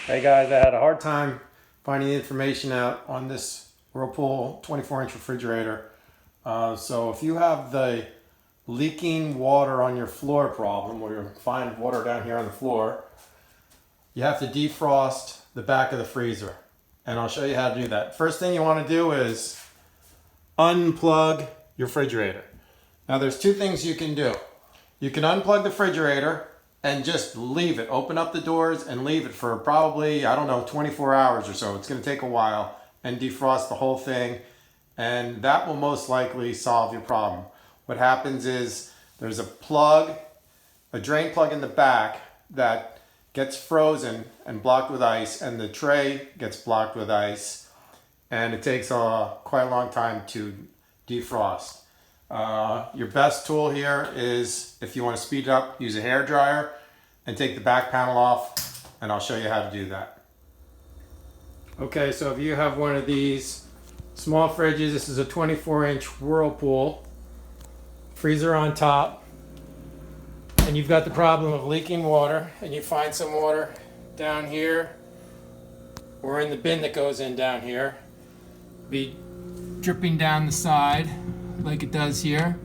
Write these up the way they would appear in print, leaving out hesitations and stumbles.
Hey guys, I had a hard time finding information out on this Whirlpool 24-inch refrigerator. So if you have the leaking water on your floor problem, where you find water down here on the floor, you have to defrost the back of the freezer. And I'll show you how to do that. First thing you want to do is unplug your refrigerator. Now there's two things you can do. You can unplug the refrigerator and just leave it. Open up the doors and leave it for probably, 24 hours or so. It's going to take a while, and defrost the whole thing, and that will most likely solve your problem. What happens is there's a drain plug in the back that gets frozen and blocked with ice, and the tray gets blocked with ice, and it takes quite a long time to defrost. Your best tool here is, if you want to speed it up, use a hair dryer and take the back panel off, and I'll show you how to do that. Okay, so if you have one of these small fridges, this is a 24-inch Whirlpool, freezer on top, and you've got the problem of leaking water, and you find some water down here or in the bin that goes in down here, be dripping down the side like it does here,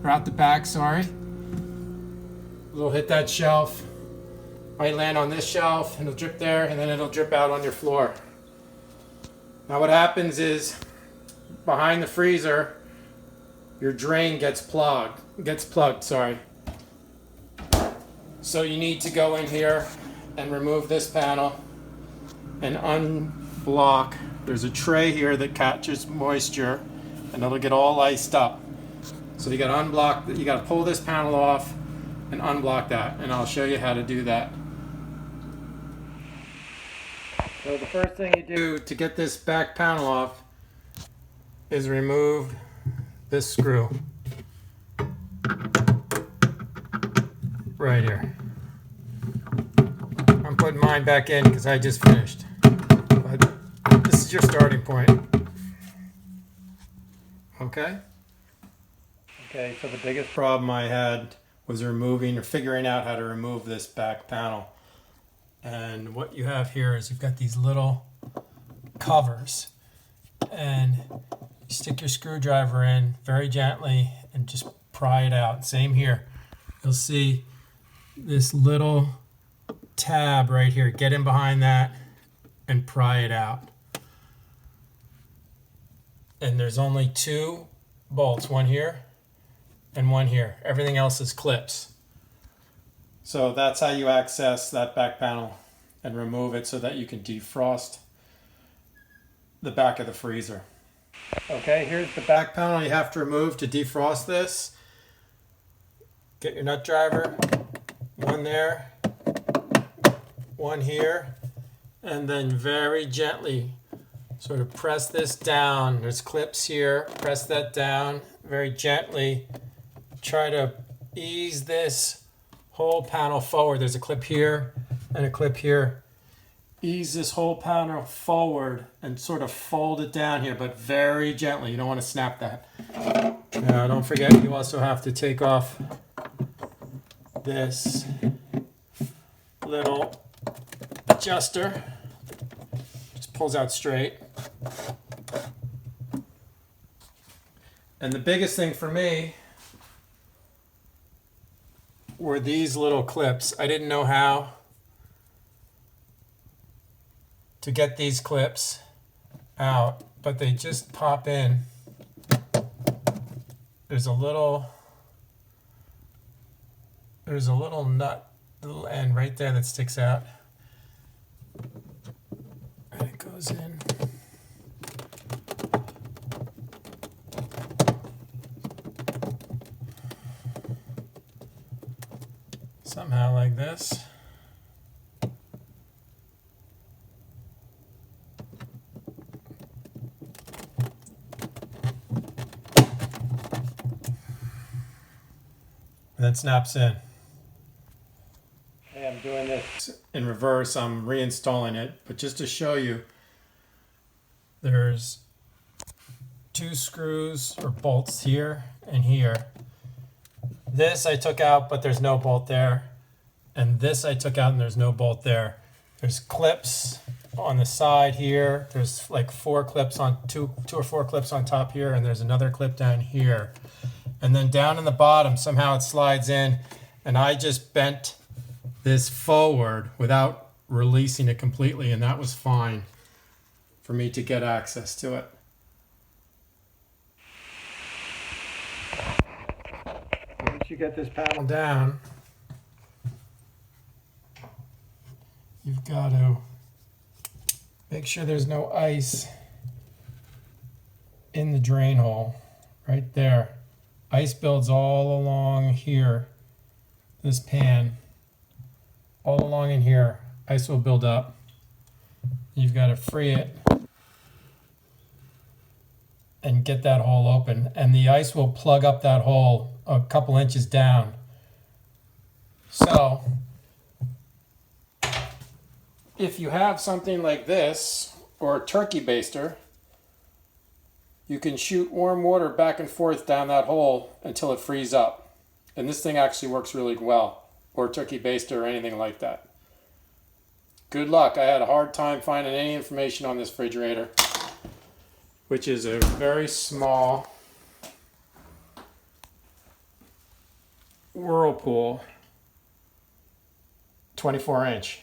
or out the back, sorry. It'll hit that shelf, might land on this shelf, and it'll drip there, and then it'll drip out on your floor. Now what happens is, behind the freezer, your drain gets plugged, sorry. So you need to go in here and remove this panel and unblock. There's a tray here that catches moisture, and it'll get all iced up. So you got to unblock, you got to pull this panel off and unblock that, and I'll show you how to do that. So the first thing you do to get this back panel off is remove this screw right here. I'm putting mine back in because I just finished, but this is your starting point. Okay, so the biggest problem I had was figuring out how to remove this back panel. And what you have here is you've got these little covers, and you stick your screwdriver in very gently and just pry it out. Same here. You'll see this little tab right here. Get in behind that and pry it out. And there's only two bolts, one here and one here. Everything else is clips. So that's how you access that back panel and remove it so that you can defrost the back of the freezer. Okay, here's the back panel you have to remove to defrost this. Get your nut driver, one there, one here, and then very gently sort of press this down. There's clips here. Press that down very gently. Try to ease this whole panel forward. There's a clip here and a clip here. Ease this whole panel forward and sort of fold it down here, but very gently. You don't want to snap that. Now, don't forget, you also have to take off this little adjuster. Just pulls out straight. And the biggest thing for me were these little clips. I didn't know how to get these clips out, but they just pop in. There's a little nut, little end right there that sticks out, and it goes in. Somehow like this. And then snaps in. Okay, I'm doing this in reverse. I'm reinstalling it, but just to show you, there's two screws or bolts here and here. This I took out, but there's no bolt there. And this I took out and there's no bolt there. There's clips on the side here. There's like two or four clips on top here, and there's another clip down here. And then down in the bottom, somehow it slides in, and I just bent this forward without releasing it completely, and that was fine for me to get access to it. Once you get this panel down, you've got to make sure there's no ice in the drain hole right there. Ice builds all along here, this pan, all along in here. Ice will build up. You've got to free it and get that hole open. And the ice will plug up that hole a couple inches down. So, if you have something like this, or a turkey baster, you can shoot warm water back and forth down that hole until it frees up. And this thing actually works really well, or a turkey baster or anything like that. Good luck. I had a hard time finding any information on this refrigerator, which is a very small Whirlpool 24 inch.